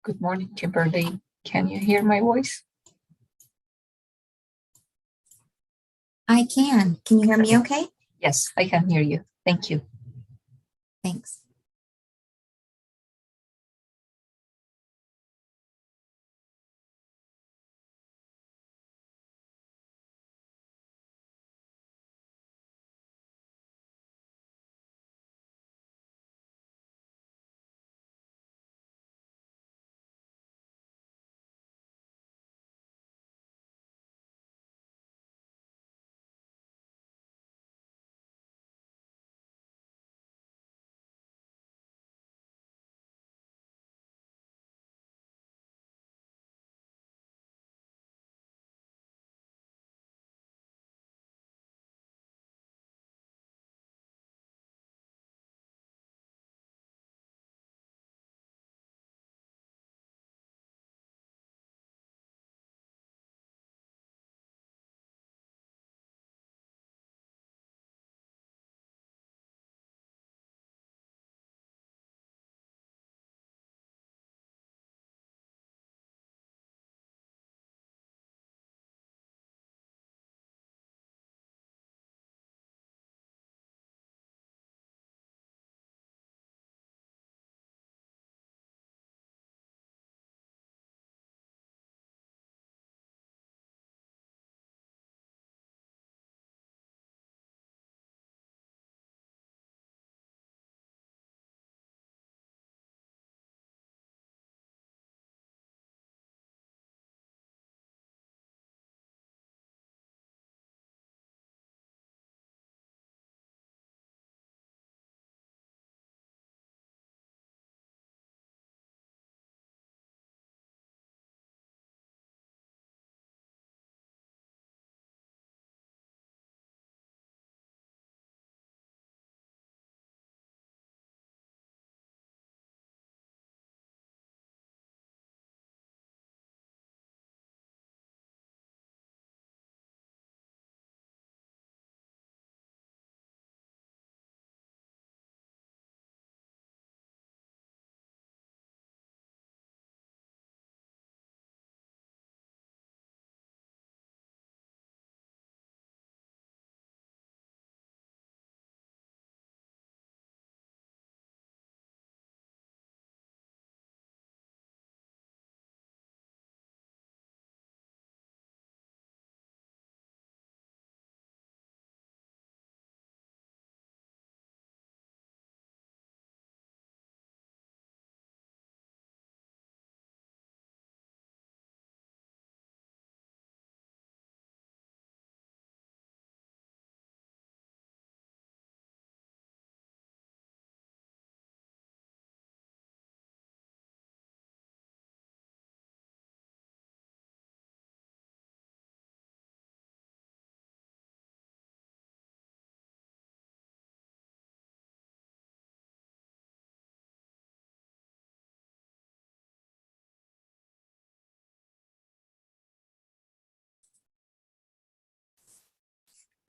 Good morning, Kimberly. Can you hear my voice? I can. Can you hear me okay? Yes, I can hear you. Thank you. Thanks.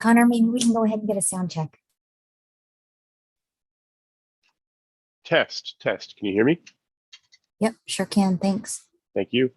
Connor, maybe we can go ahead and get a sound check. Test. Can you hear me? Yep, sure can. Thanks. Thank you.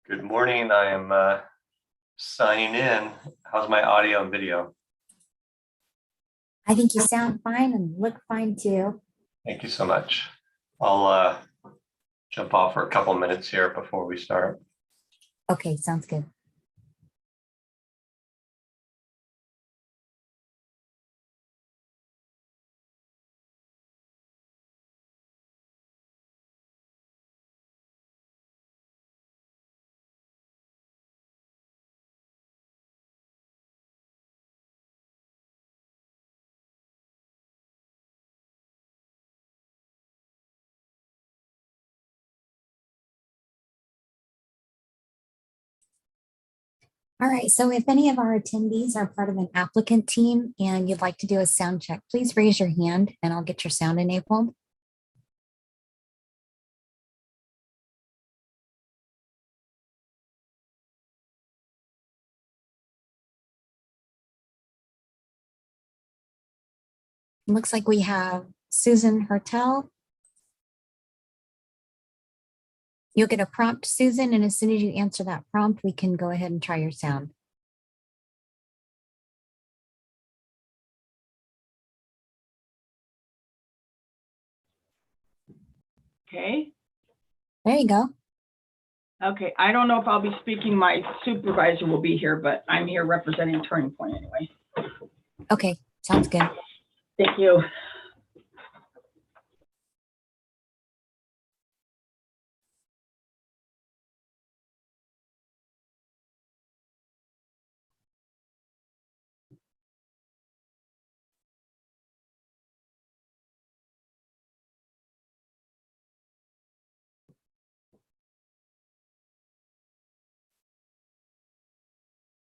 Good morning. I am signing in. How's my audio and video? I think you sound fine and look fine too. Thank you so much. I'll jump off for a couple minutes here before we start. Okay, sounds good. All right, so if any of our attendees are part of an applicant team and you'd like to do a sound check, please raise your hand and I'll get your sound enabled. It looks like we have Susan Hertel. You'll get a prompt, Susan, and as soon as you answer that prompt, we can go ahead and try your sound. Okay. There you go. Okay. I don't know if I'll be speaking. My supervisor will be here, but I'm here representing Turning Point anyway. Okay, sounds good. Thank you.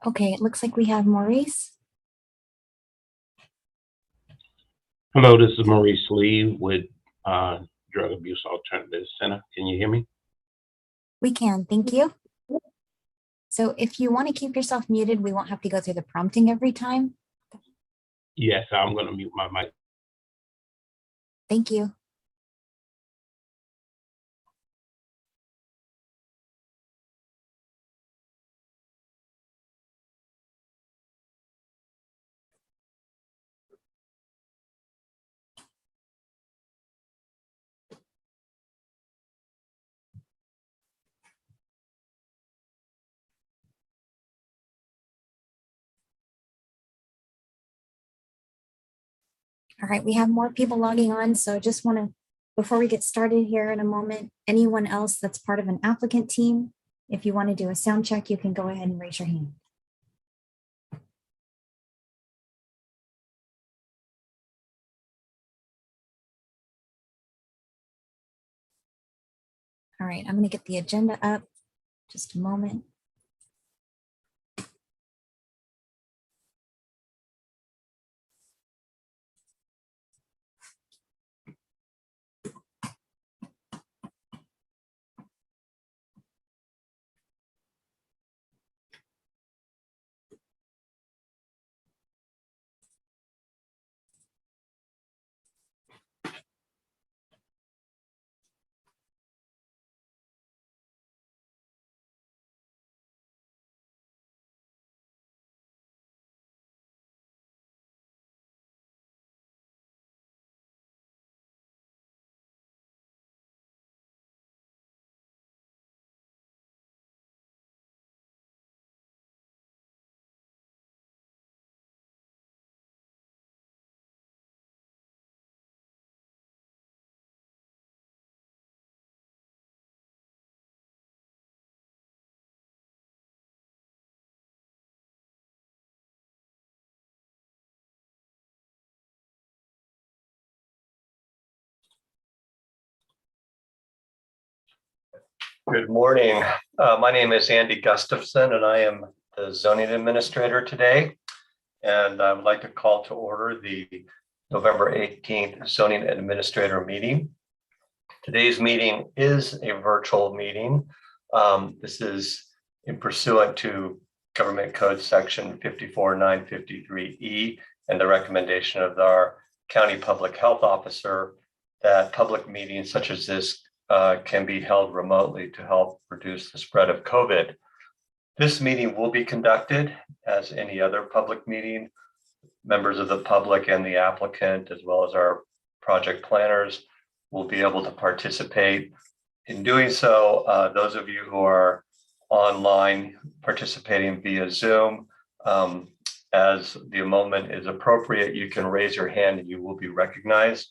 Okay, it looks like we have Maurice. Hello, this is Maurice Lee with Drug Abuse Alternative Center. Can you hear me? We can, thank you. So if you want to keep yourself muted, we won't have to go through the prompting every time. Yes, I'm going to mute my mic. Thank you. All right, we have more people logging on, so just want to, before we get started here in a moment, anyone else that's part of an applicant team, if you want to do a sound check, you can go ahead and raise your hand. All right, I'm going to get the agenda up. Just a moment. Good morning. My name is Andy Gustafson, and I am the zoning administrator today. And I would like to call to order the November 18th zoning administrator meeting. Today's meeting is a virtual meeting. This is in pursuant to Government Code Section 54953E and the recommendation of our County Public Health Officer that public meetings such as this can be held remotely to help reduce the spread of COVID. This meeting will be conducted as any other public meeting. Members of the public and the applicant, as well as our project planners, will be able to participate. In doing so, those of you who are online participating via Zoom, as the moment is appropriate, you can raise your hand and you will be recognized.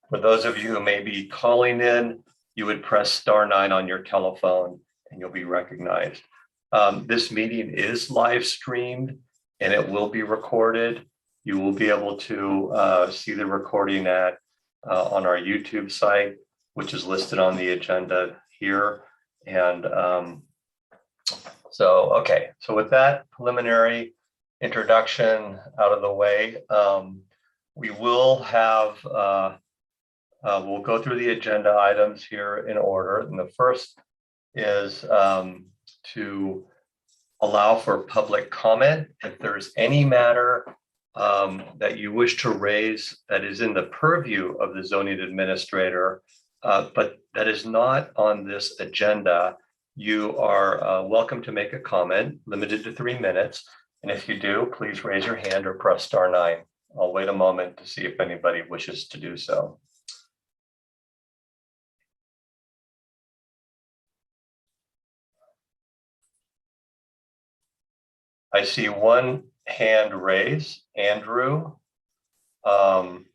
For those of you who may be calling in, you would press *9 on your telephone and you'll be recognized. This meeting is live streamed and it will be recorded. You will be able to see the recording on our YouTube site, which is listed on the agenda here. And so with that preliminary introduction out of the way, we will have, we'll go through the agenda items here in order. And the first is to allow for public comment. If there's any matter that you wish to raise that is in the purview of the zoning administrator, but that is not on this agenda, you are welcome to make a comment, limited to 3 minutes. And if you do, please raise your hand or press *9. I'll wait a moment to see if anybody wishes to do so. I see one hand raised, Andrew. Andrew,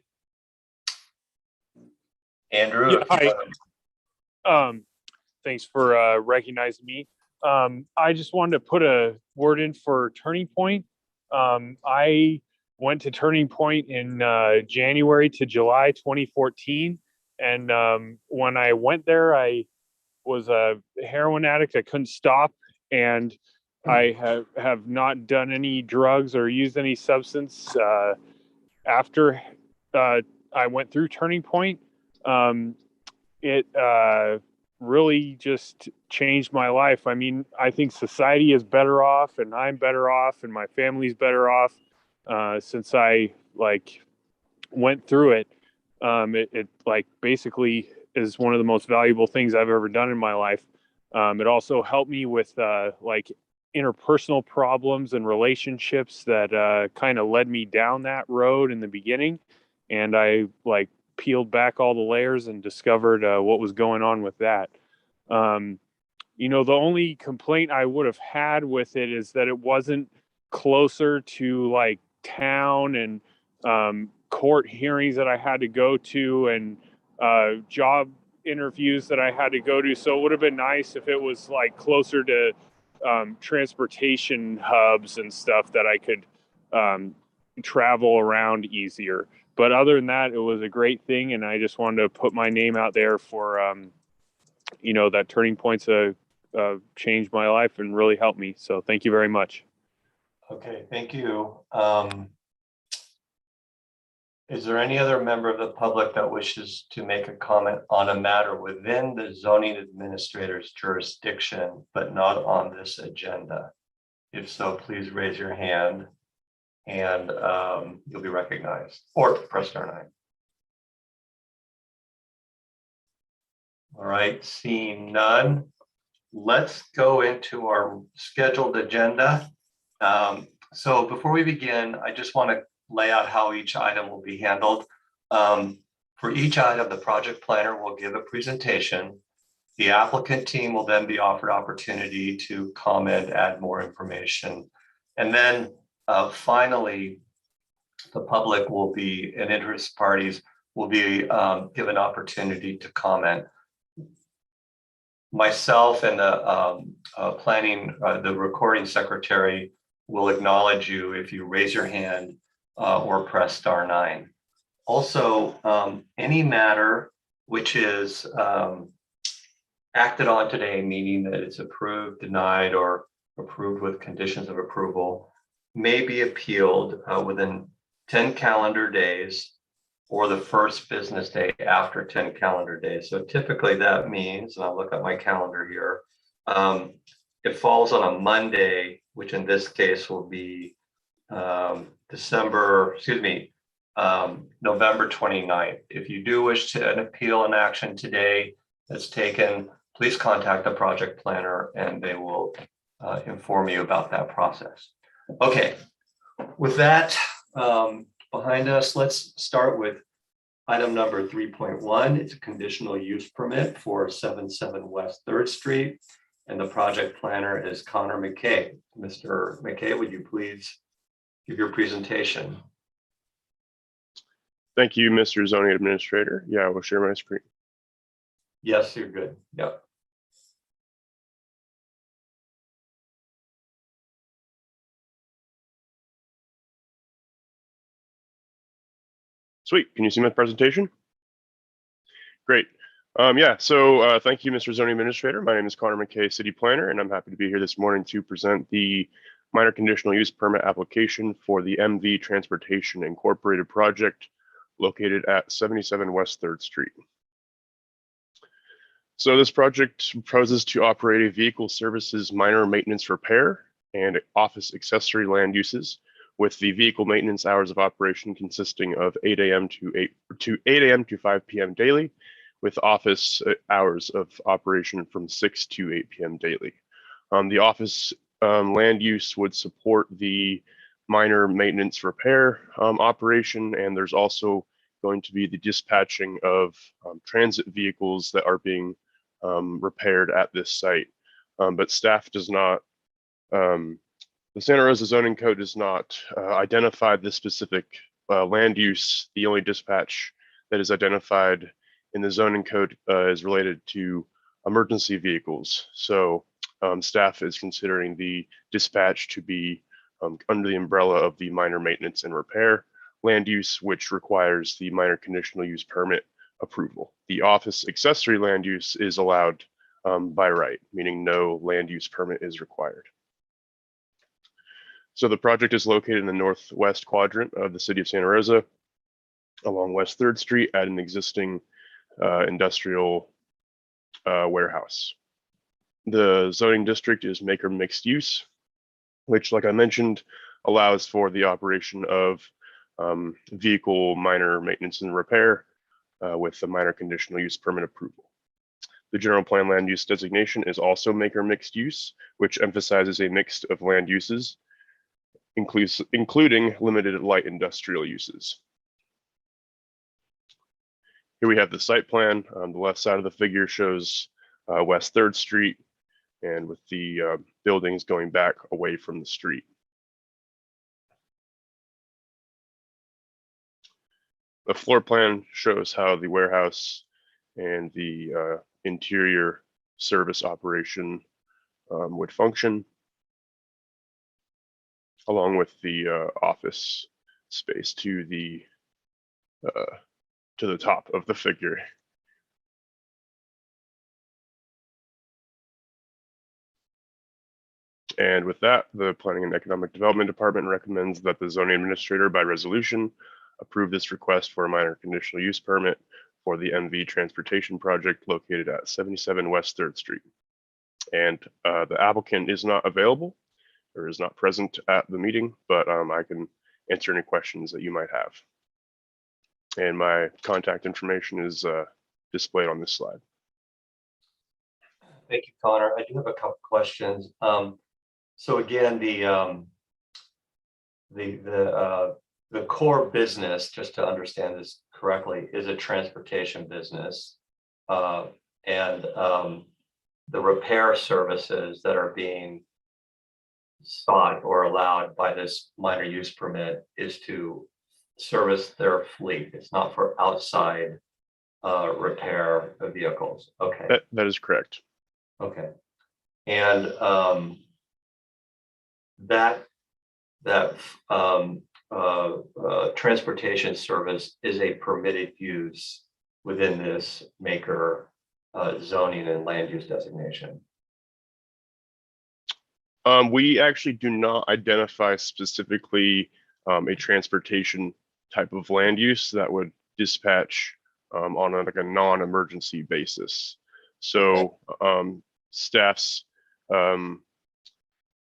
Yeah, hi. Thanks for recognizing me. I just wanted to put a word in for Turning Point. I went to Turning Point in January to July 2014. And when I went there, I was a heroin addict. I couldn't stop. And I have not done any drugs or used any substance after I went through Turning Point. It really just changed my life. I mean, I think society is better off and I'm better off and my family's better off since I went through it. It basically is one of the most valuable things I've ever done in my life. It also helped me with interpersonal problems and relationships that kind of led me down that road in the beginning. And I peeled back all the layers and discovered what was going on with that. The only complaint I would have had with it is that it wasn't closer to town and court hearings that I had to go to and job interviews that I had to go to. So it would have been nice if it was closer to transportation hubs and stuff that I could travel around easier. But other than that, it was a great thing. And I just wanted to put my name out there for, that Turning Point's changed my life and really helped me. So thank you very much. Okay, thank you. Is there any other member of the public that wishes to make a comment on a matter within the zoning administrator's jurisdiction, but not on this agenda? If so, please raise your hand and you'll be recognized, or press *9. All right, seeing none, let's go into our scheduled agenda. So before we begin, I just want to lay out how each item will be handled. For each item, the project planner will give a presentation. The applicant team will then be offered opportunity to comment, add more information. And then finally, the public will be, and interest parties will be given opportunity to comment. Myself and the planning, the recording secretary will acknowledge you if you raise your hand or press *9. Also, any matter which is acted on today, meaning that it's approved, denied, or approved with conditions of approval, may be appealed within 10 calendar days or the first business day after 10 calendar days. So typically that means, and I'll look at my calendar here, it falls on a Monday, which in this case will be November 29th. If you do wish to appeal an action today, that's taken, please contact the project planner and they will inform you about that process. Okay, with that behind us, let's start with item number 3.1. It's a conditional use permit for 77 West 3rd Street. And the project planner is Connor McKay. Mr. McKay, would you please give your presentation? Thank you, Mr. Zoning Administrator. Yeah, I will share my screen. Yes, you're good. Yep. Sweet. Can you see my presentation? Great. Thank you, Mr. Zoning Administrator. My name is Connor McKay, City Planner, and I'm happy to be here this morning to present the minor conditional use permit application for the MV Transportation Incorporated project located at 77 West 3rd Street. So this project proposes to operate a vehicle services minor maintenance repair and office accessory land uses, with the vehicle maintenance hours of operation consisting of 8 a.m. to 8 a.m. to 5 p.m. daily, with office hours of operation from 6 to 8 p.m. daily. The office land use would support the minor maintenance repair operation, and there's also going to be the dispatching of transit vehicles that are being repaired at this site. But staff does not, the Santa Rosa zoning code does not identify the specific land use. The only dispatch that is identified in the zoning code is related to emergency vehicles. So staff is considering the dispatch to be under the umbrella of the minor maintenance and repair land use, which requires the minor conditional use permit approval. The office accessory land use is allowed by right, meaning no land use permit is required. So the project is located in the northwest quadrant of the city of Santa Rosa along West 3rd Street at an existing industrial warehouse. The zoning district is maker mixed use, which, like I mentioned, allows for the operation of vehicle minor maintenance and repair with the minor conditional use permit approval. The general plan land use designation is also maker mixed use, which emphasizes a mix of land uses, including limited light industrial uses. Here we have the site plan. The left side of the figure shows West 3rd Street, and with the buildings going back away from the street. The floor plan shows how the warehouse and the interior service operation would function, along with the office space to the top of the figure. And with that, the Planning and Economic Development Department recommends that the zoning administrator by resolution approve this request for a minor conditional use permit for the MV transportation project located at 77 West 3rd Street. And the applicant is not available or is not present at the meeting, but I can answer any questions that you might have. And my contact information is displayed on this slide. Thank you, Connor. I do have a couple questions. So again, the core business, just to understand this correctly, is a transportation business, and the repair services that are being sought or allowed by this minor use permit is to service their fleet. It's not for outside repair of vehicles. Okay. That is correct. Okay. And that transportation service is a permitted use within this maker zoning and land use designation. We actually do not identify specifically a transportation type of land use that would dispatch on like a non-emergency basis. So staff's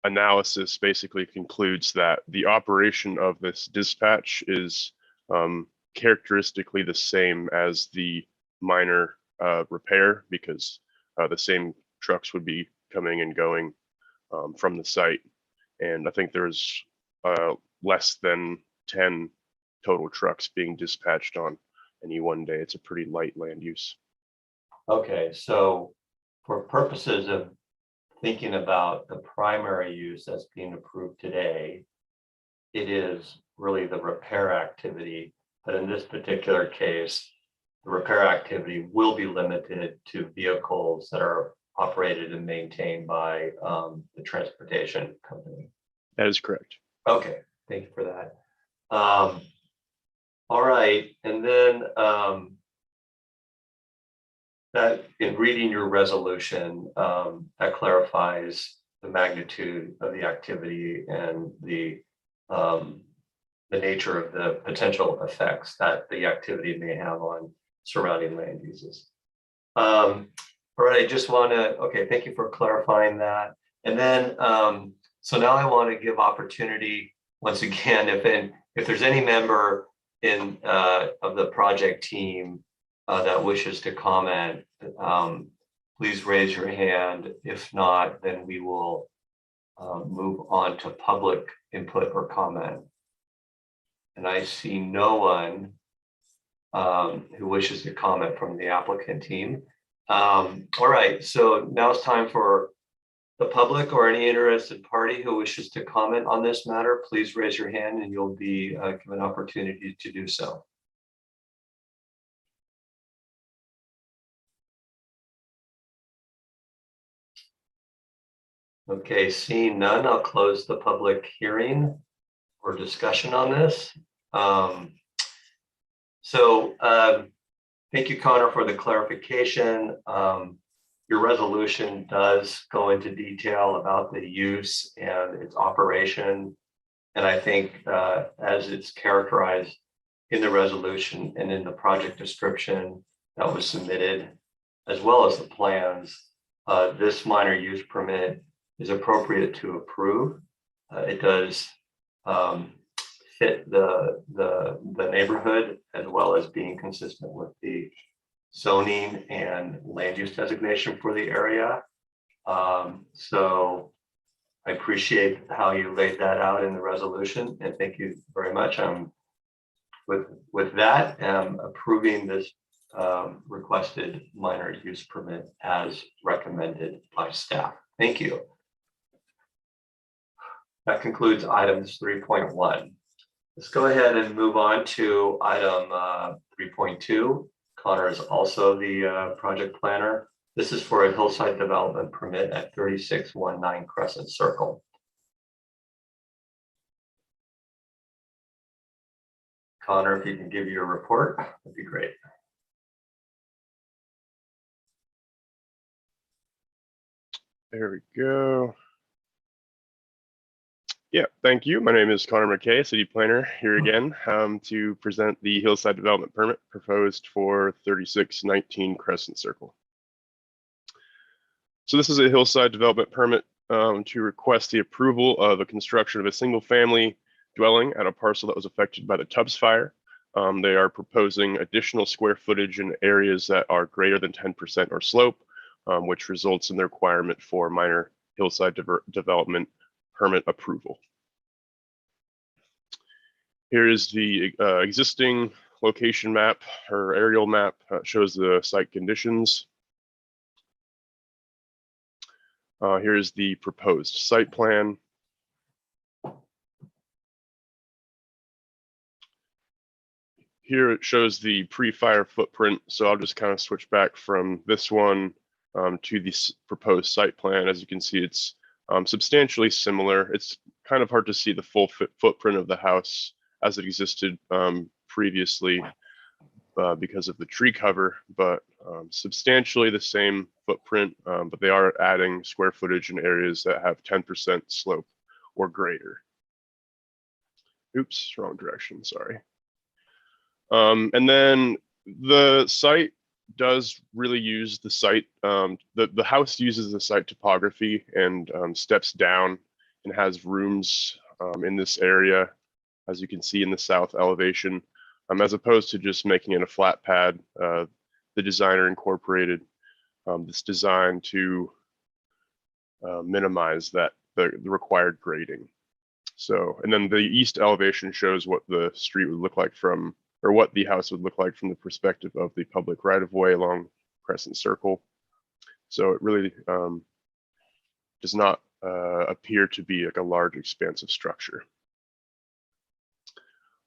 analysis basically concludes that the operation of this dispatch is characteristically the same as the minor repair because the same trucks would be coming and going from the site. And I think there's less than 10 total trucks being dispatched on any one day. It's a pretty light land use. Okay, so for purposes of thinking about the primary use that's being approved today, it is really the repair activity. But in this particular case, the repair activity will be limited to vehicles that are operated and maintained by the transportation company. That is correct. Okay, thank you for that. All right, and then that in reading your resolution, that clarifies the magnitude of the activity and the nature of the potential effects that the activity may have on surrounding land uses. All right, I just want to, okay, thank you for clarifying that. And then, so now I want to give opportunity once again, if there's any member of the project team that wishes to comment, please raise your hand. If not, then we will move on to public input or comment. And I see no one who wishes to comment from the applicant team. All right, so now it's time for the public or any interested party who wishes to comment on this matter. Please raise your hand and you'll be given opportunity to do so. Okay, seeing none, I'll close the public hearing or discussion on this. Thank you, Connor, for the clarification. Your resolution does go into detail about the use and its operation. And I think as it's characterized in the resolution and in the project description that was submitted, as well as the plans, this minor use permit is appropriate to approve. It does fit the neighborhood as well as being consistent with the zoning and land use designation for the area. So I appreciate how you laid that out in the resolution, and thank you very much. With that, I'm approving this requested minor use permit as recommended by staff. Thank you. That concludes items 3.1. Let's go ahead and move on to item 3.2. Connor is also the project planner. This is for a hillside development permit at 3619 Crescent Circle. Connor, if you can give your report, that'd be great. There we go. Yeah, thank you. My name is Connor McKay, city planner, here again to present the hillside development permit proposed for 3619 Crescent Circle. So this is a hillside development permit to request the approval of the construction of a single family dwelling at a parcel that was affected by the Tubbs fire. They are proposing additional square footage in areas that are greater than 10% or slope, which results in the requirement for minor hillside development permit approval. Here is the existing location map or aerial map, shows the site conditions. Here's the proposed site plan. Here it shows the pre-fire footprint, so I'll just kind of switch back from this one to the proposed site plan. As you can see, it's substantially similar. It's kind of hard to see the full footprint of the house as it existed previously because of the tree cover, but substantially the same footprint, but they are adding square footage in areas that have 10% slope or greater. Oops, wrong direction, sorry. And then the site does really use the site. The house uses the site topography and steps down and has rooms in this area, as you can see in the south elevation, as opposed to just making it a flat pad. the designer incorporated this design to minimize the required grading. So, and then the east elevation shows what the street would look like from, or what the house would look like from the perspective of the public right-of-way along Crescent Circle. So it really does not appear to be like a large expansive structure.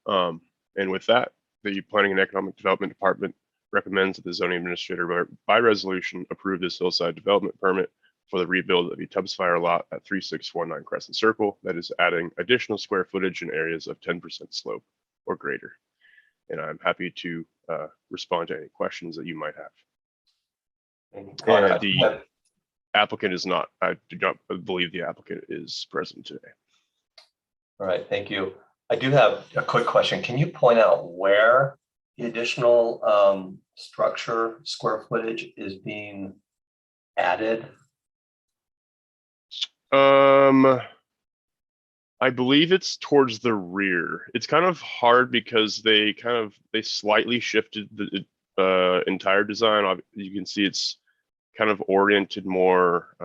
And with that, the Planning and Economic Development Department recommends that the zoning administrator by resolution approve this hillside development permit for the rebuild of a Tubbs Fire lot at 3619 Crescent Circle that is adding additional square footage in areas of 10% slope or greater. And I'm happy to respond to any questions that you might have. Thank you, Connor. And the applicant is not, I do not believe the applicant is present today. All right, thank you. I do have a quick question. Can you point out where the additional structure square footage is being added? I believe it's towards the rear. It's kind of hard because they slightly shifted the entire design. You can see it's kind of oriented more.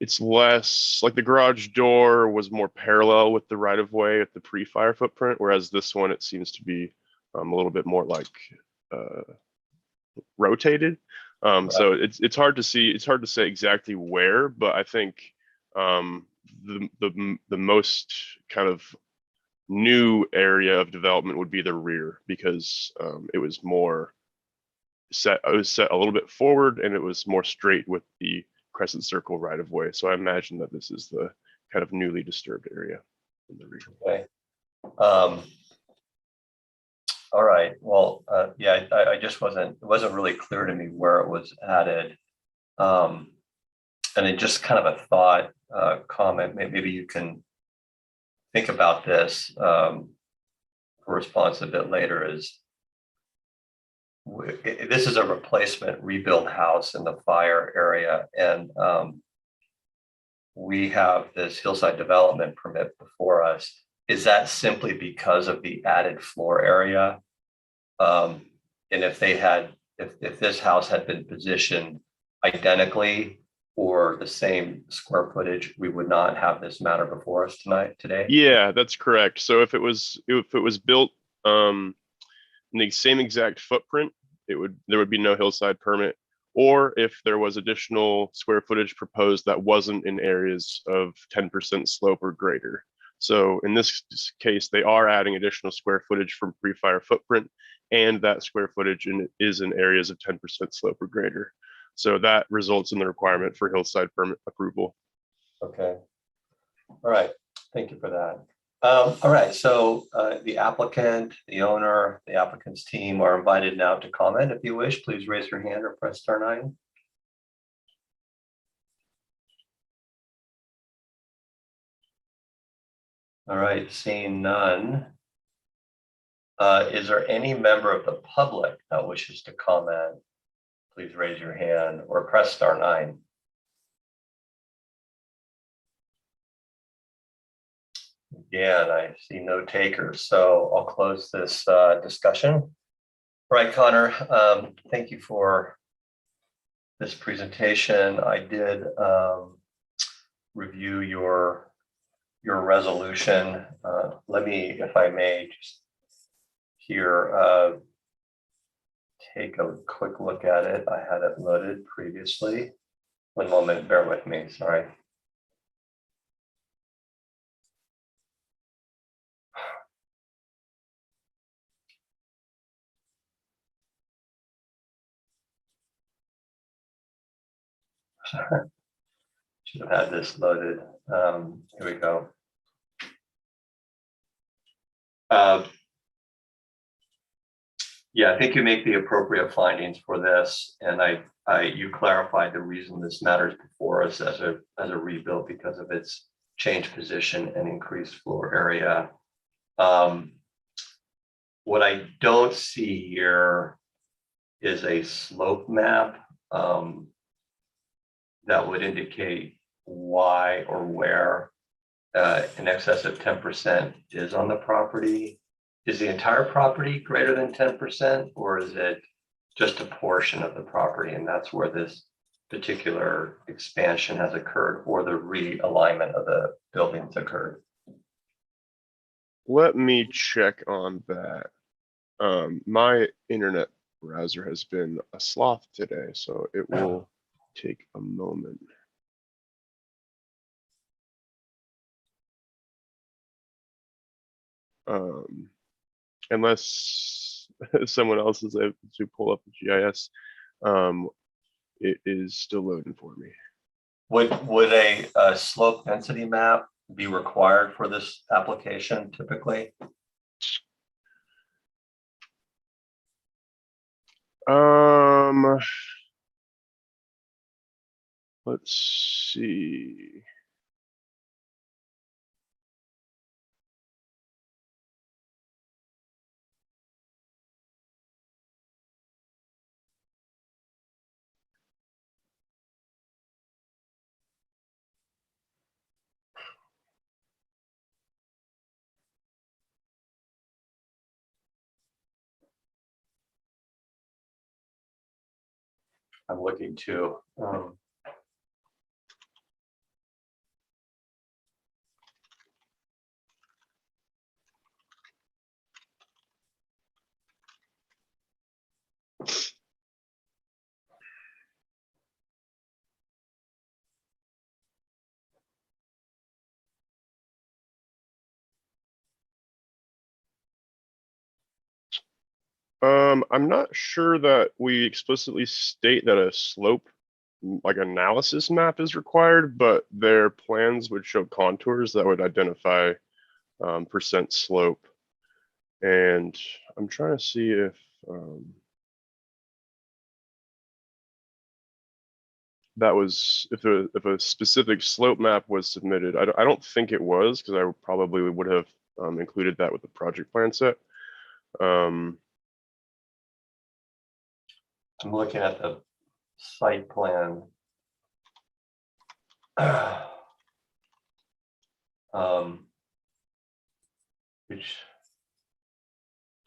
It's less like the garage door was more parallel with the right of way at the pre-fire footprint, whereas this one it seems to be a little bit more like rotated. So it's hard to see. It's hard to say exactly where, but I think the most kind of new area of development would be the rear, because it was more set. It was set a little bit forward, and it was more straight with the Crescent Circle right of way. So I imagine that this is the kind of newly disturbed area in the rear. Okay. All right. Well, yeah, I just it wasn't really clear to me where it was added. And it just kind of a thought comment. Maybe you can think about this for response a bit later. Is this is a replacement rebuild house in the fire area, and we have this hillside development permit before us. Is that simply because of the added floor area? And if this house had been positioned identically or the same square footage, we would not have this matter before us today? Yeah, that's correct. So if it was built in the same exact footprint, there would be no hillside permit. Or if there was additional square footage proposed that wasn't in areas of 10% slope or greater. So in this case, they are adding additional square footage from pre-fire footprint, and that square footage is in areas of 10% slope or greater. So that results in the requirement for hillside permit approval. Okay. All right. Thank you for that. All right. So the applicant, the owner, the applicant's team are invited now to comment. If you wish, please raise your hand or press star 9. All right. Seeing none. Is there any member of the public that wishes to comment? Please raise your hand or press star 9. Again, I see no takers, so I'll close this discussion. All right, Connor, thank you for this presentation. I did review your resolution. Let me, if I may, just here take a quick look at it. I had it loaded previously. One moment, bear with me, sorry. Should have had this loaded. Here we go. Yeah, I think you make the appropriate findings for this, and you clarified the reason this matters before us as a rebuild because of its changed position and increased floor area. What I don't see here is a slope map that would indicate why or where in excess of 10% is on the property. is the entire property greater than 10%, or is it just a portion of the property, and that's where this particular expansion has occurred, or the realignment of the buildings occurred? Let me check on that. My internet browser has been a sloth today, so it will take a moment. Unless someone else is able to pull up the GIS, it is still loading for me. Would a slope density map be required for this application typically? Let's see. I'm looking too. I'm not sure that we explicitly state that a slope like analysis map is required, but their plans would show contours that would identify percent slope. And I'm trying to see if that was if a specific slope map was submitted. I don't think it was, because I probably would have included that with the project plan set. I'm looking at the site plan. Which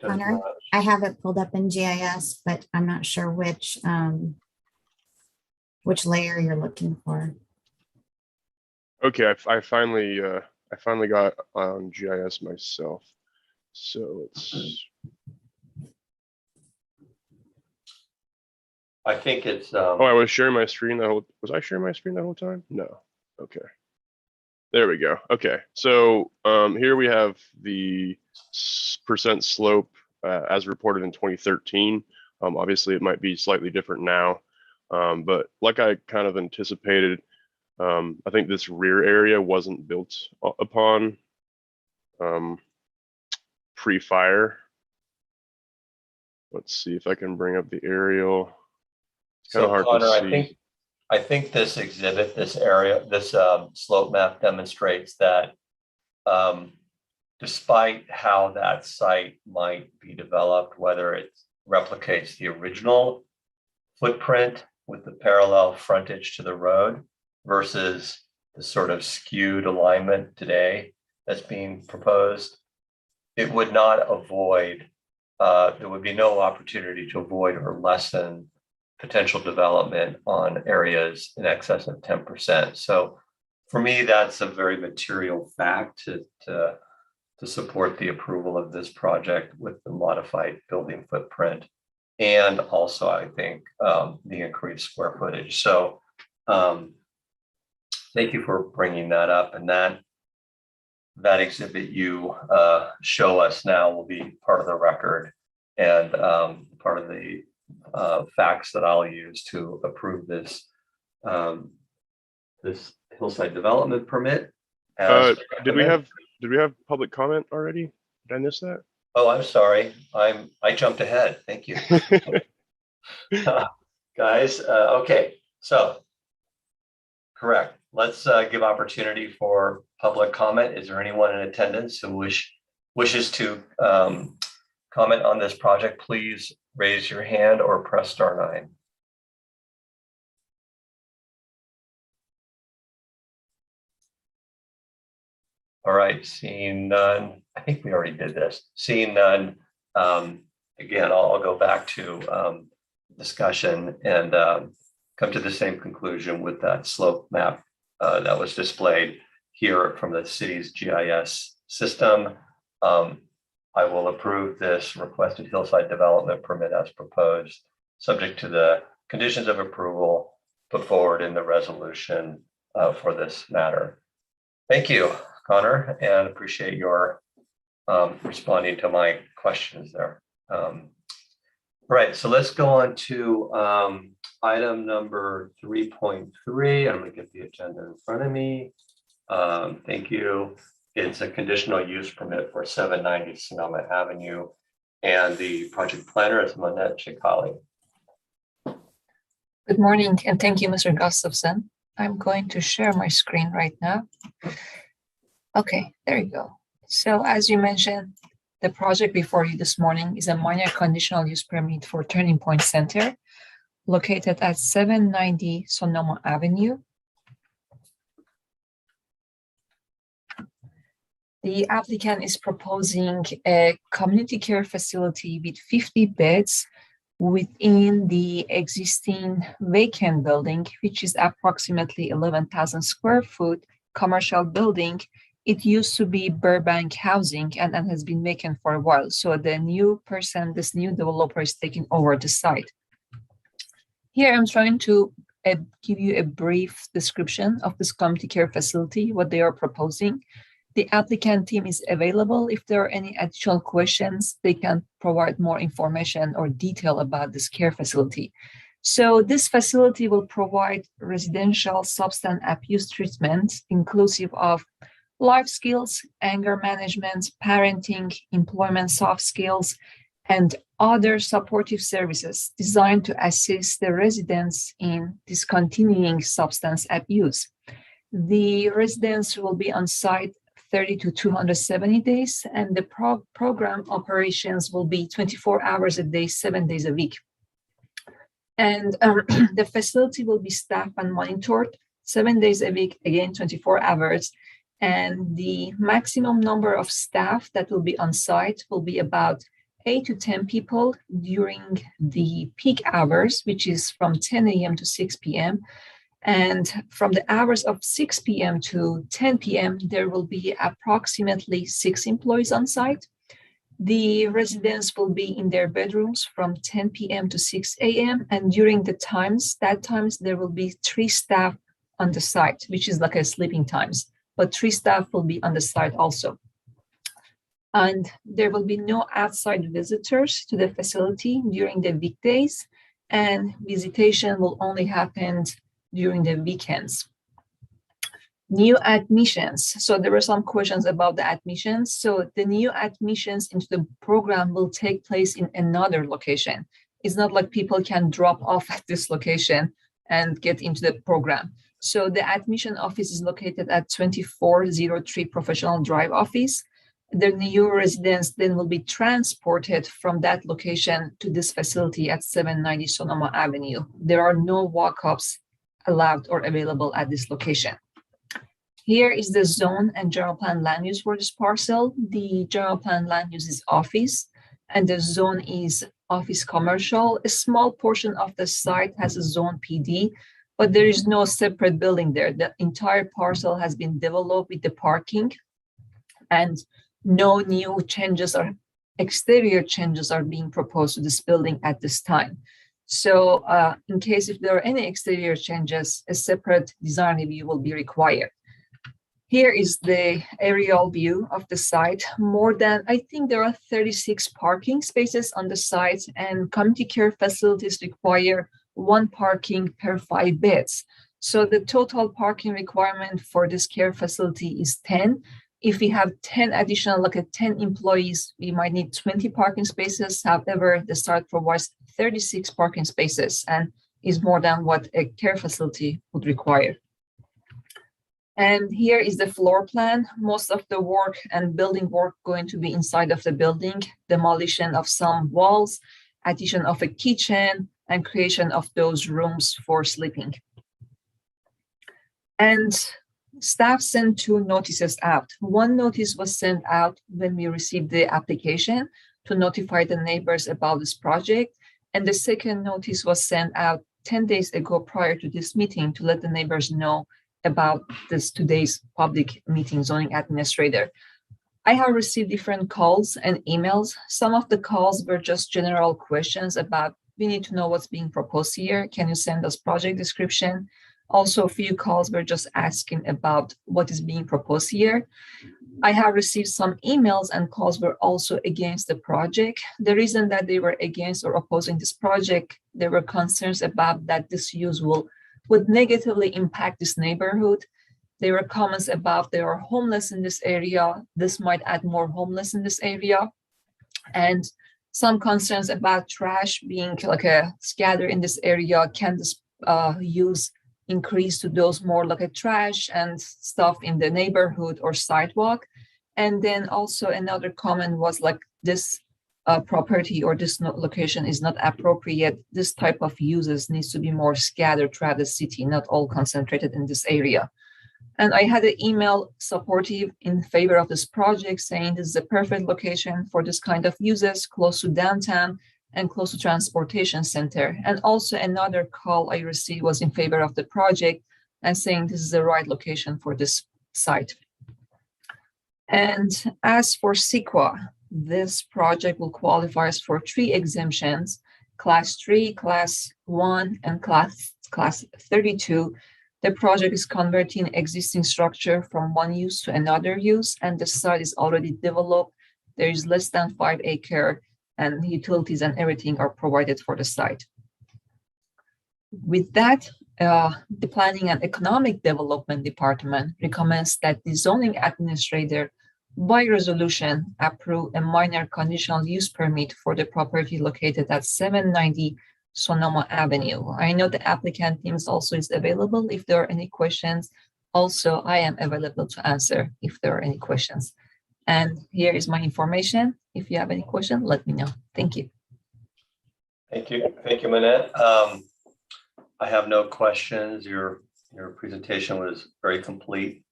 does Connor? not, I have it pulled up in GIS, but I'm not sure which layer you're looking for. Okay, I finally got on GIS myself. So it's I think it's oh, I was sharing my screen was I sharing my screen that whole time? No. Okay. There we go. Okay. So here we have the percent slope as reported in 2013. Obviously it might be slightly different now. But like I kind of anticipated, I think this rear area wasn't built upon pre-fire. Let's see if I can bring up the aerial. It's kind of hard Connor, to see. I think this exhibit, this area, this slope map demonstrates that despite how that site might be developed, whether it replicates the original footprint with the parallel frontage to the road versus the sort of skewed alignment today that's being proposed, it would not avoid, there would be no opportunity to avoid or lessen potential development on areas in excess of 10%. So for me, that's a very material fact to support the approval of this project with the modified building footprint. And also, I think, the increased square footage. So thank you for bringing that up. And that exhibit you show us now will be part of the record and part of the facts that I'll use to approve this this hillside development permit. Did we have public comment already? Did I miss that? Oh, I'm sorry. I jumped ahead. Thank you. Guys, okay, so correct. Let's give opportunity for public comment. Is there anyone in attendance who wishes to comment on this project? Please raise your hand or press *9. All right, seeing none, I think we already did this. Seeing none, again, I'll go back to discussion and come to the same conclusion with that slope map that was displayed here from the city's GIS system. I will approve this requested hillside development permit as proposed, subject to the conditions of approval put forward in the resolution for this matter. Thank you, Connor, and appreciate your responding to my questions there. Right, so let's go on to item number 3.3. I'm going to get the agenda in front of me. Thank you. It's a conditional use permit for 790 Sonoma Avenue, and the project planner is Monette Chikali. Good morning, and thank you, Mr. Gustafson. I'm going to share my screen right now. Okay, there you go. So as you mentioned, the project before you this morning is a minor conditional use permit for Turning Point Center located at 790 Sonoma Avenue. The applicant is proposing a community care facility with 50 beds within the existing vacant building, which is approximately 11,000 square foot commercial building. It used to be Burbank Housing and has been vacant for a while. So the new person, this new developer is taking over the site. Here I'm trying to give you a brief description of this community care facility, what they are proposing. The applicant team is available. If there are any additional questions, they can provide more information or detail about this care facility. So this facility will provide residential substance abuse treatment, inclusive of life skills, anger management, parenting, employment soft skills, and other supportive services designed to assist the residents in discontinuing substance abuse. The residents will be on site 30 to 270 days, and the program operations will be 24 hours a day, 7 days a week. And the facility will be staffed and monitored 7 days a week, again, 24 hours. And the maximum number of staff that will be on site will be about 8 to 10 people during the peak hours, which is from 10 a.m. to 6 p.m. And from the hours of 6 p.m. to 10 p.m., there will be approximately 6 employees on site. The residents will be in their bedrooms from 10 p.m. to 6 a.m. And during the times, there will be 3 staff on the site, which is like a sleeping times, but 3 staff will be on the site also. And there will be no outside visitors to the facility during the weekdays, and visitation will only happen during the weekends. New admissions. So there were some questions about the admissions. So the new admissions into the program will take place in another location. It's not like people can drop off at this location and get into the program. So the admission office is located at 2403 Professional Drive office. The new residents then will be transported from that location to this facility at 790 Sonoma Avenue. There are no walk-ups allowed or available at this location. Here is the zone and general plan land use for this parcel. The general plan land use is office, and the zone is office commercial. A small portion of the site has a zone PD, but there is no separate building there. The entire parcel has been developed with the parking, and no new changes or exterior changes are being proposed to this building at this time. So in case if there are any exterior changes, a separate design review will be required. Here is the aerial view of the site. More than, I think there are 36 parking spaces on the site, and community care facilities require 1 parking per 5 beds. So the total parking requirement for this care facility is 10. If we have 10 additional, like 10 employees, we might need 20 parking spaces. However, the site provides 36 parking spaces and is more than what a care facility would require. And here is the floor plan. Most of the work and building work going to be inside of the building, demolition of some walls, addition of a kitchen, and creation of those rooms for sleeping. And Staff sent 2 notices out. One notice was sent out when we received the application to notify the neighbors about this project. And the second notice was sent out 10 days ago prior to this meeting to let the neighbors know about this today's public meeting, zoning administrator. I have received different calls and emails. Some of the calls were just general questions about, we need to know what's being proposed here. Can you send us project description? Also, a few calls were just asking about what is being proposed here. I have received some emails and calls were also against the project. The reason that they were against or opposing this project, there were concerns about that this use would negatively impact this neighborhood. There were comments about there are homeless in this area. This might add more homeless in this area. And some concerns about trash being like a scatter in this area. Can this use increase to those more like a trash and stuff in the neighborhood or sidewalk? And then also another comment was like this property or this location is not appropriate. This type of uses needs to be more scattered throughout the city, not all concentrated in this area. And I had an email supportive in favor of this project saying this is a perfect location for this kind of uses, close to downtown and close to transportation center. And also another call I received was in favor of the project and saying this is the right location for this site. And as for CEQA, this project will qualify for 3 exemptions, class 3, class 1, and class 32. The project is converting existing structure from one use to another use, and the site is already developed. There is less than 5 acres, and utilities and everything are provided for the site. With that, the Planning and Economic Development Department recommends that the zoning administrator by resolution approve a minor conditional use permit for the property located at 790 Sonoma Avenue. I know the applicant teams also is available if there are any questions. Also, I am available to answer if there are any questions. And here is my information. If you have any question, let me know. Thank you. Thank you, Manette. I have no questions. Your presentation was very complete.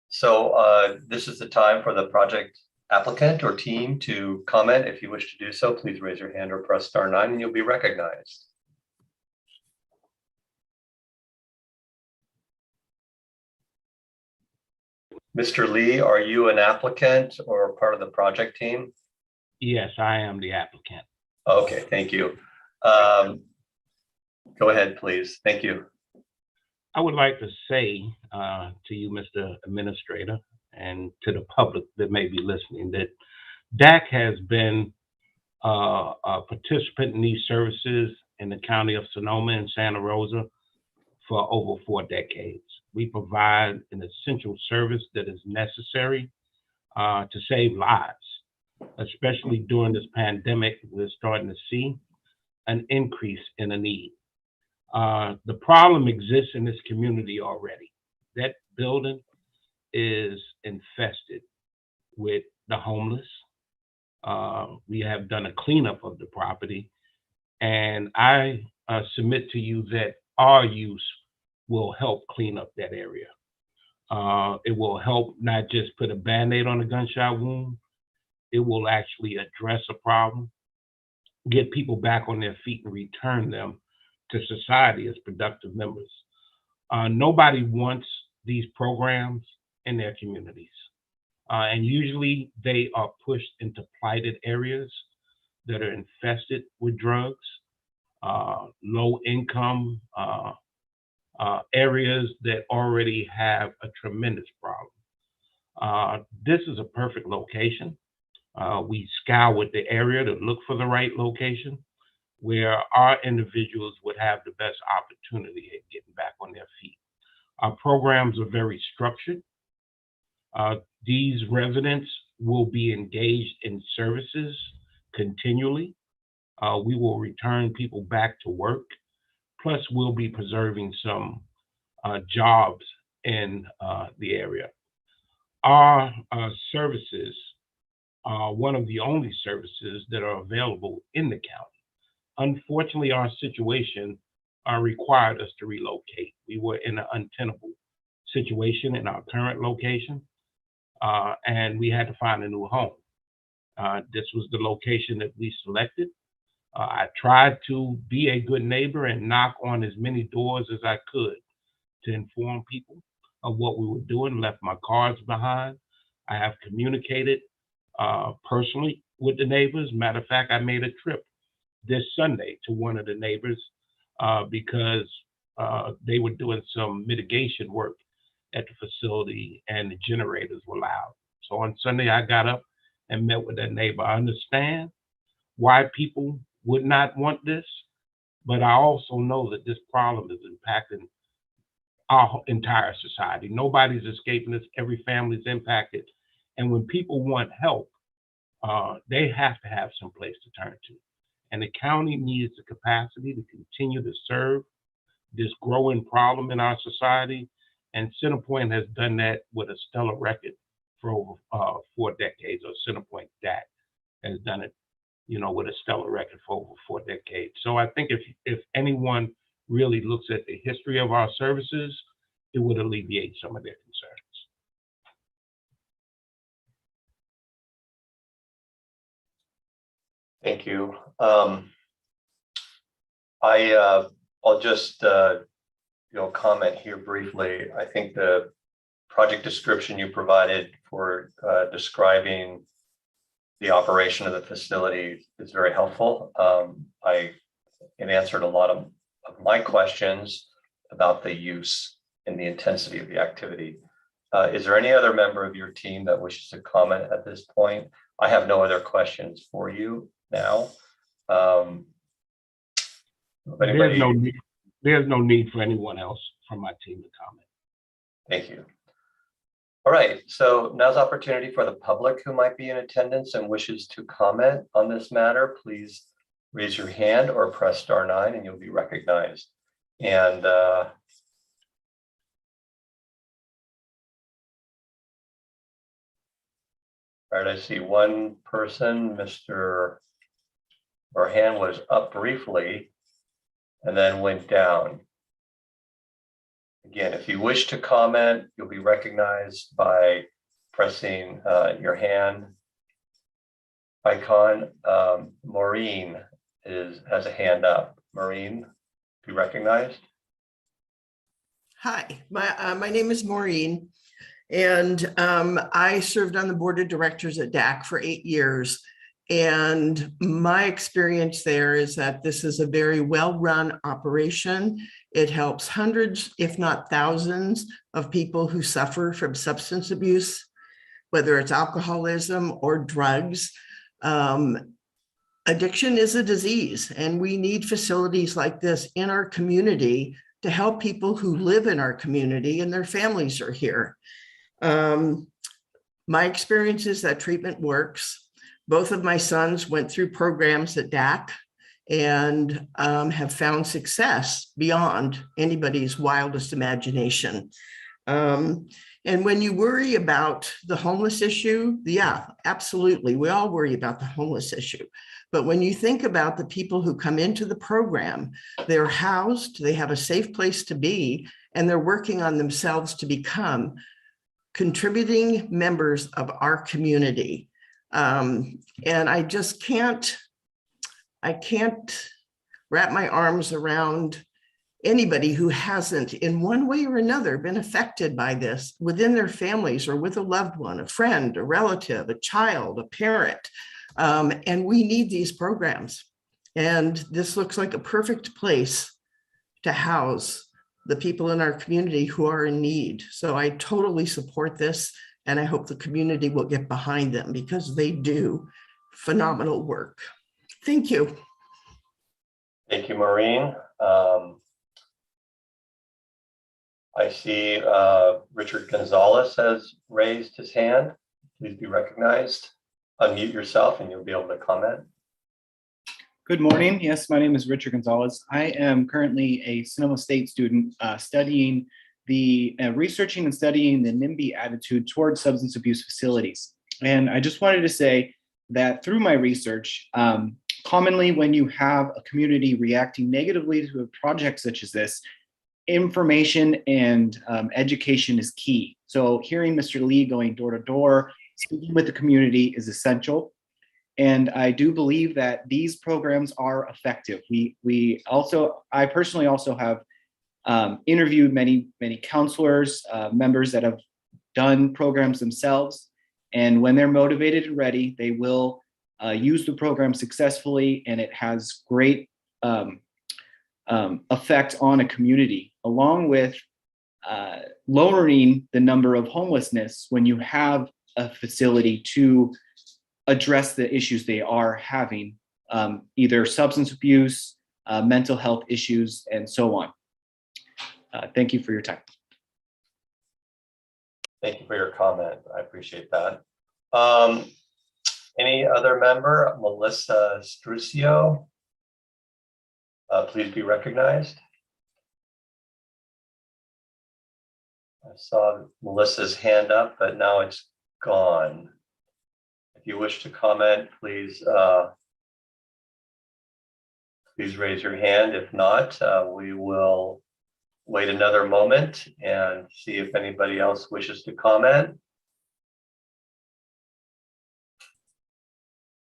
So this is the time for the project applicant or team to comment. If you wish to do so, please raise your hand or press *9 and you'll be recognized. Mr. Lee, are you an applicant or part of the project team? Yes, I am the applicant. Okay, thank you. Go ahead, please. Thank you. I would like to say to you, Mr. Administrator, and to the public that may be listening, that DAC has been a participant in these services in the county of Sonoma and Santa Rosa for over 4 decades. We provide an essential service that is necessary to save lives, especially during this pandemic. We're starting to see an increase in a need. The problem exists in this community already. That building is infested with the homeless. We have done a cleanup of the property, and I submit to you that our use will help clean up that area. It will help not just put a Band-Aid on a gunshot wound. It will actually address a problem, get people back on their feet and return them to society as productive members. Nobody wants these programs in their communities. And usually they are pushed into plighted areas that are infested with drugs, low income areas that already have a tremendous problem. This is a perfect location. We scoured the area to look for the right location where our individuals would have the best opportunity at getting back on their feet. Our programs are very structured. These residents will be engaged in services continually. We will return people back to work. Plus, we'll be preserving some jobs in the area. Our services are one of the only services that are available in the county. Unfortunately, our situation required us to relocate. We were in an untenable situation in our current location, and we had to find a new home. This was the location that we selected. I tried to be a good neighbor and knock on as many doors as I could to inform people of what we were doing, left my cards behind. I have communicated personally with the neighbors. Matter of fact, I made a trip this Sunday to one of the neighbors because they were doing some mitigation work at the facility and the generators were loud. So on Sunday, I got up and met with that neighbor. I understand why people would not want this, but I also know that this problem is impacting our entire society. Nobody's escaping this. Every family is impacted. And when people want help, they have to have some place to turn to. And the county needs the capacity to continue to serve this growing problem in our society. And Centerpoint has done that with a stellar record for over 4 decades, or Centerpoint DAC has done it, with a stellar record for over 4 decades. So I think if anyone really looks at the history of our services, it would alleviate some of their concerns. Thank you. I'll just comment here briefly. I think the project description you provided for describing the operation of the facility is very helpful. It answered a lot of my questions about the use and the intensity of the activity. Is there any other member of your team that wishes to comment at this point? I have no other questions for you now. There's no need for anyone else from my team to comment. Thank you. All right, so now's opportunity for the public who might be in attendance and wishes to comment on this matter. Please raise your hand or press *9 and you'll be recognized. And all right, I see one person, her hand was up briefly and then went down. Again, if you wish to comment, you'll be recognized by pressing your hand icon. Maureen has a hand up. Maureen, be recognized. Hi, my name is Maureen, and I served on the board of directors at DAC for 8 years. And my experience there is that this is a very well-run operation. It helps hundreds, if not thousands, of people who suffer from substance abuse, whether it's alcoholism or drugs. Addiction is a disease, and we need facilities like this in our community to help people who live in our community and their families are here. My experience is that treatment works. Both of my sons went through programs at DAC and have found success beyond anybody's wildest imagination. And when you worry about the homeless issue, yeah, absolutely. We all worry about the homeless issue. But when you think about the people who come into the program, they're housed, they have a safe place to be, and they're working on themselves to become contributing members of our community. And I just can't wrap my arms around anybody who hasn't in one way or another been affected by this within their families or with a loved one, a friend, a relative, a child, a parent. And we need these programs. And this looks like a perfect place to house the people in our community who are in need. So I totally support this. And I hope the community will get behind them because they do phenomenal work. Thank you. Thank you, Maureen. I see Richard Gonzalez has raised his hand. Please be recognized. Unmute yourself and you'll be able to comment. Good morning. Yes, my name is Richard Gonzalez. I am currently a Sonoma State student studying researching and studying the NIMBY attitude towards substance abuse facilities. And I just wanted to say that through my research, commonly when you have a community reacting negatively to a project such as this, information and education is key. So hearing Mr. Lee going door to door, speaking with the community is essential. And I do believe that these programs are effective. I personally also have interviewed many counselors, members that have done programs themselves. And when they're motivated and ready, they will use the program successfully, and it has great effect on a community, along with lowering the number of homelessness when you have a facility to address the issues they are having, either substance abuse, mental health issues, and so on. Thank you for your time. Thank you for your comment. I appreciate that. Any other member? Melissa Strucio, please be recognized. I saw Melissa's hand up, but now it's gone. If you wish to comment, please raise your hand. If not, we will wait another moment and see if anybody else wishes to comment.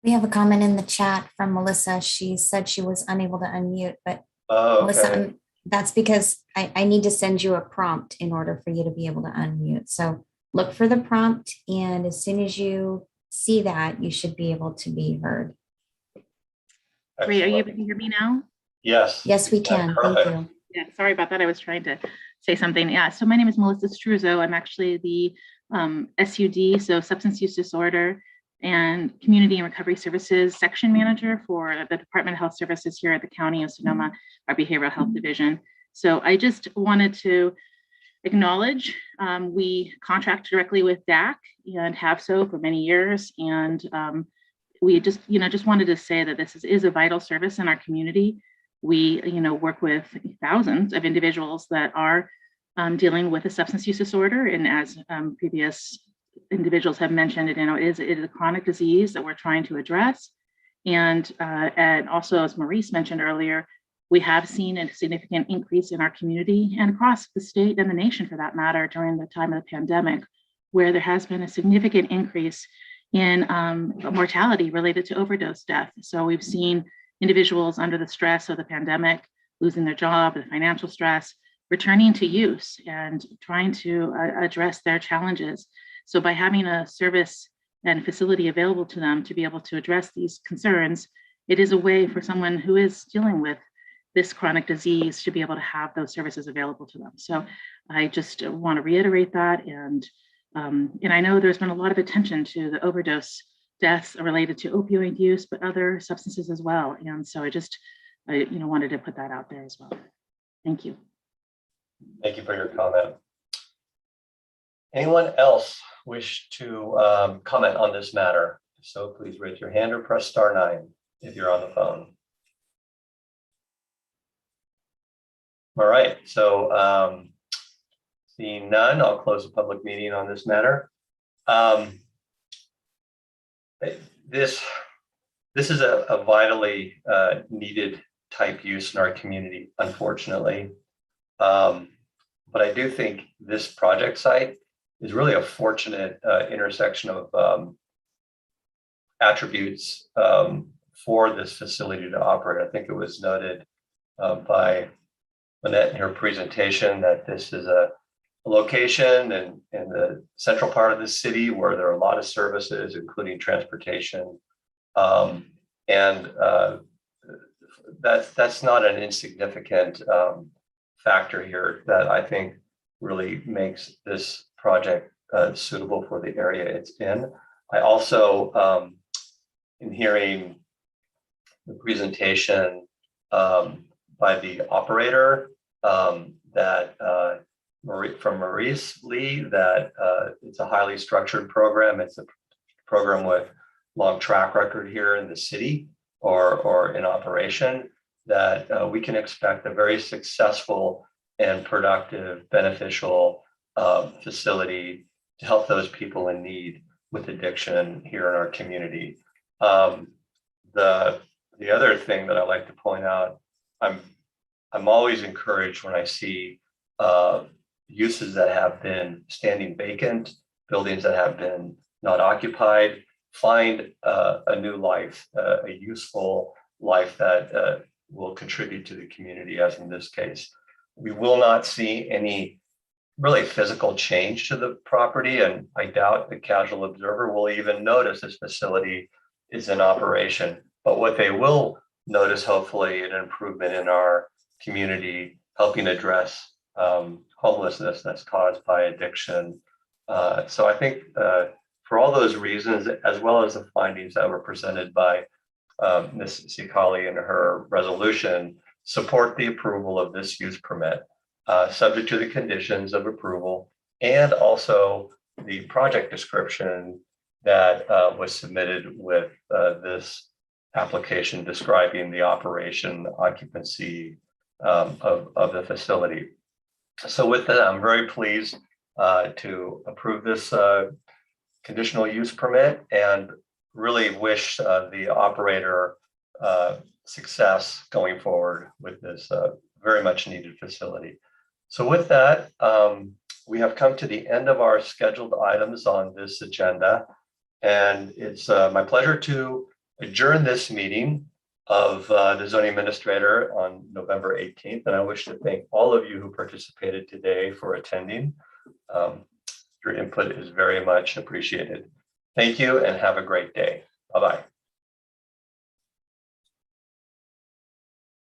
We have a comment in the chat from Melissa. She said she was unable to unmute, but Oh, okay. Melissa, that's because I need to send you a prompt in order for you to be able to unmute. So look for the prompt, and as soon as you see that, you should be able to be heard. Great. Are you Excellent. able to hear me now? Yes. Yes, we can. Thank Perfect. you. Yeah, sorry about that. I was trying to say something. Yeah, so my name is Melissa Struzo. I'm actually the SUD, so Substance Use Disorder and Community and Recovery Services Section Manager for the Department of Health Services here at the County of Sonoma, our Behavioral Health Division. So I just wanted to acknowledge we contract directly with DAC and have so for many years. And we just wanted to say that this is a vital service in our community. We, work with thousands of individuals that are dealing with a substance use disorder. And as previous individuals have mentioned, it is a chronic disease that we're trying to address. And also, as Maurice mentioned earlier, we have seen a significant increase in our community and across the state and the nation, for that matter, during the time of the pandemic, where there has been a significant increase in mortality related to overdose death. So we've seen individuals under the stress of the pandemic, losing their job, the financial stress, returning to use and trying to address their challenges. So by having a service and facility available to them to be able to address these concerns, it is a way for someone who is dealing with this chronic disease to be able to have those services available to them. So I just want to reiterate that. And I know there's been a lot of attention to the overdose deaths related to opioid use, but other substances as well. And so I wanted to put that out there as well. Thank you. Thank you for your comment. Anyone else wish to comment on this matter? If so, please raise your hand or press *9 if you're on the phone. All right, so seeing none, I'll close the public meeting on this matter. This is a vitally needed type use in our community, unfortunately. But I do think this project site is really a fortunate intersection of attributes for this facility to operate. I think it was noted by Lynette in her presentation that this is a location in the central part of the city where there are a lot of services, including transportation. That's not an insignificant factor here that I think really makes this project suitable for the area it's in. I also, in hearing the presentation by the operator from Maurice Lee, that it's a highly structured program. It's a program with long track record here in the city or in operation, that we can expect a very successful and productive, beneficial facility to help those people in need with addiction here in our community. The other thing that I like to point out, I'm always encouraged when I see uses that have been standing vacant, buildings that have been not occupied, find a new life, a useful life that will contribute to the community, as in this case. We will not see any really physical change to the property, and I doubt the casual observer will even notice this facility is in operation. But what they will notice, hopefully, an improvement in our community, helping address homelessness that's caused by addiction. So I think for all those reasons, as well as the findings that were presented by Ms. Sikali in her resolution, support the approval of this use permit, subject to the conditions of approval, and also the project description that was submitted with this application describing the operation, occupancy of the facility. So with that, I'm very pleased to approve this conditional use permit, and really wish the operator success going forward with this very much needed facility. So with that, we have come to the end of our scheduled items on this agenda, and it's my pleasure to adjourn this meeting of the zoning administrator on November 18th. And I wish to thank all of you who participated today for attending. Your input is very much appreciated. Thank you and have a great day. Bye-bye.